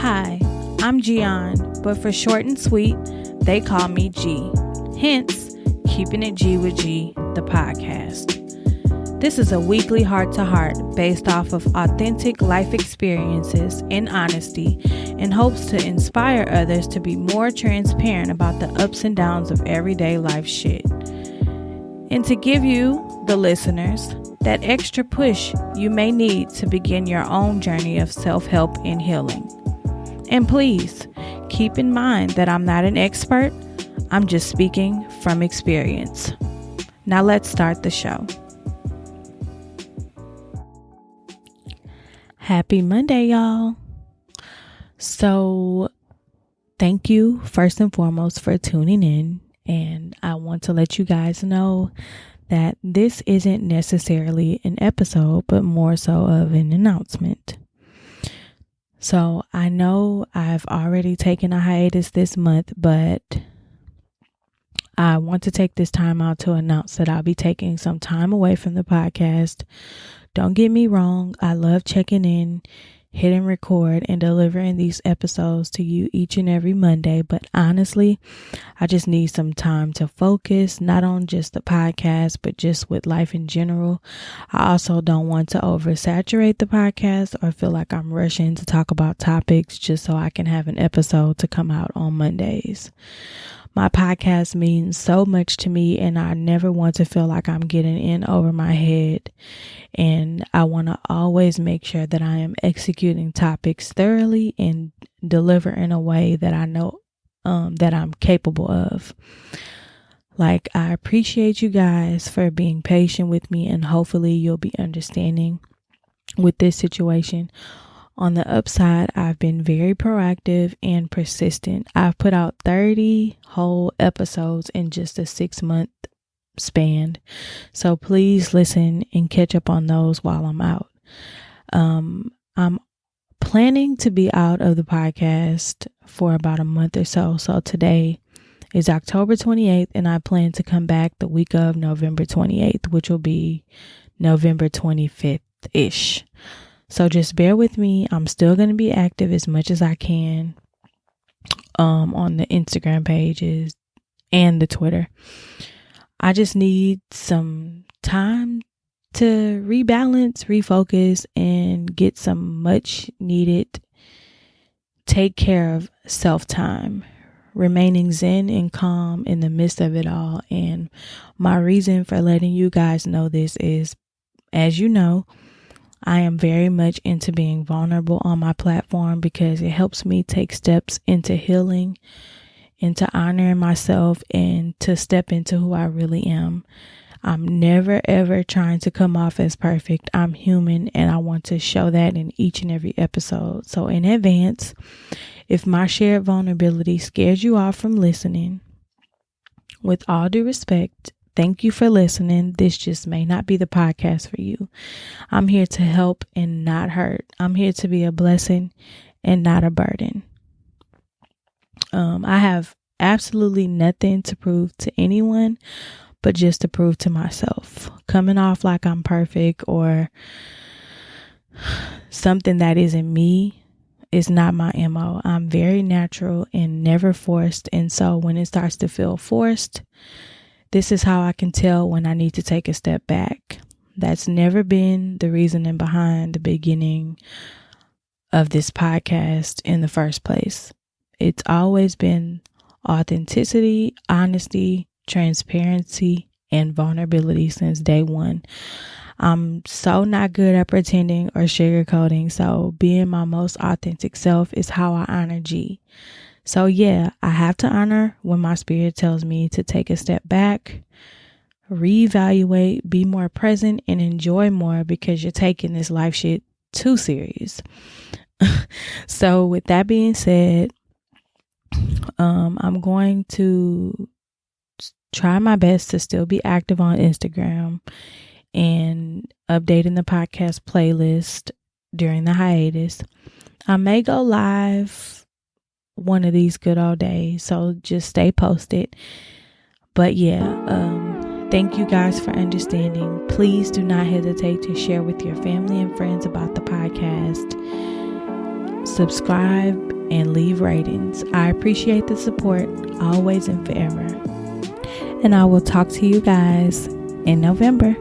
Hi, I'm Gian, but for short and sweet, they call me G. Hence, Keeping It G with G, the podcast. This is a weekly heart-to-heart based off of authentic life experiences and honesty in hopes to inspire others to be more transparent about the ups and downs of everyday life shit. And to give you, the listeners, that extra push you may need to begin your own journey of self-help and healing. And please, keep in mind that I'm not an expert. I'm just speaking from experience. Now let's start the show. Happy Monday, y'all. So, thank you first and foremost for tuning in. And I want to let you guys know that this isn't necessarily an episode, but more so of an announcement. So I know I've already taken a hiatus this month, but I want to take this time out to announce that I'll be taking some time away from the podcast. Don't get me wrong. I love checking in, hitting record, and delivering these episodes to you each and every Monday. But honestly, I just need some time to focus, not on just the podcast, but just with life in general. I also don't want to oversaturate the podcast or feel like I'm rushing to talk about topics just so I can have an episode to come out on Mondays. My podcast means so much to me, and I never want to feel like I'm getting in over my head. And I want to always make sure that I am executing topics thoroughly and deliver in a way that I know that I'm capable of. Like, I appreciate you guys for being patient with me, and hopefully you'll be understanding with this situation. On the upside, I've been very proactive and persistent. I've put out 30 whole episodes in just a 6-month span. So please listen and catch up on those while I'm out. I'm planning to be out of the podcast for about a month or so. So today is October 28th, and I plan to come back the week of November 28th, which will be November 25th-ish. So just bear with me. I'm still going to be active as much as I can on the Instagram pages and the Twitter. I just need some time to rebalance, refocus, and get some much needed take care of self-time, remaining zen and calm in the midst of it all. And my reason for letting you guys know this is, as you know, I am very much into being vulnerable on my platform because it helps me take steps into healing, into honoring myself, and to step into who I really am. I'm never, ever trying to come off as perfect. I'm human, and I want to show that in each and every episode. So in advance, if my shared vulnerability scares you off from listening, with all due respect, thank you for listening. This just may not be the podcast for you. I'm here to help and not hurt. I'm here to be a blessing and not a burden. I have absolutely nothing to prove to anyone, but just to prove to myself. Coming off like I'm perfect or something that isn't me is not my MO. I'm very natural and never forced. And so when it starts to feel forced, this is how I can tell when I need to take a step back. That's never been the reasoning behind the beginning of this podcast in the first place. It's always been authenticity, honesty, transparency, and vulnerability since day one. I'm so not good at pretending or sugarcoating, so being my most authentic self is how I honor G. So yeah, I have to honor when my spirit tells me to take a step back, reevaluate, be more present, and enjoy more because you're taking this life shit too serious. So with that being said, I'm going to try my best to still be active on Instagram and updating the podcast playlist during the hiatus. I may go live one of these good old days, so just stay posted. But yeah, thank you guys for understanding. Please do not hesitate to share with your family and friends about the podcast. Subscribe and leave ratings. I appreciate the support always and forever. And I will talk to you guys in November.